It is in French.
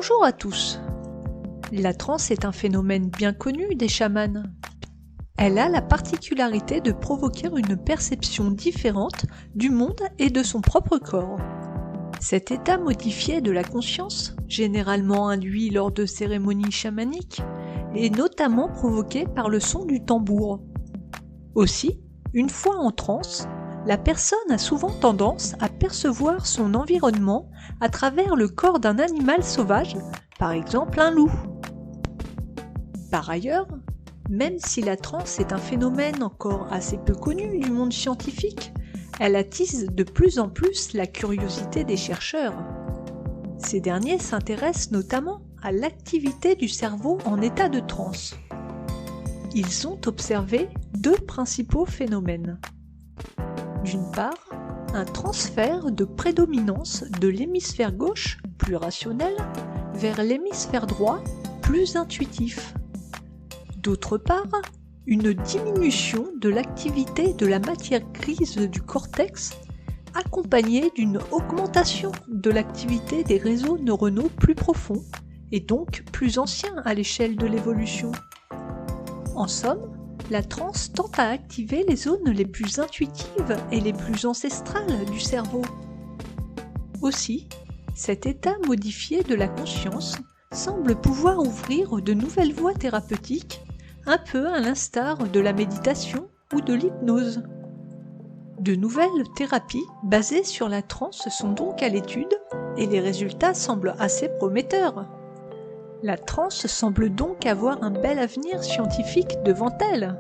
Bonjour à tous. La transe est un phénomène bien connu des chamans. Elle a la particularité de provoquer une perception différente du monde et de son propre corps. Cet état modifié de la conscience, généralement induit lors de cérémonies chamaniques, est notamment provoqué par le son du tambour. Aussi, une fois en transe, la personne a souvent tendance à percevoir son environnement à travers le corps d'un animal sauvage, par exemple un loup. Par ailleurs, même si la transe est un phénomène encore assez peu connu du monde scientifique, elle attise de plus en plus la curiosité des chercheurs. Ces derniers s'intéressent notamment à l'activité du cerveau en état de transe. Ils ont observé deux principaux phénomènes. D'une part, un transfert de prédominance de l'hémisphère gauche, plus rationnel, vers l'hémisphère droit, plus intuitif. D'autre part, une diminution de l'activité de la matière grise du cortex, accompagnée d'une augmentation de l'activité des réseaux neuronaux plus profonds, et donc plus anciens à l'échelle de l'évolution. En somme, la transe tend à activer les zones les plus intuitives et les plus ancestrales du cerveau. Aussi, cet état modifié de la conscience semble pouvoir ouvrir de nouvelles voies thérapeutiques, un peu à l'instar de la méditation ou de l'hypnose. De nouvelles thérapies basées sur la transe sont donc à l'étude et les résultats semblent assez prometteurs. La transe semble donc avoir un bel avenir scientifique devant elle.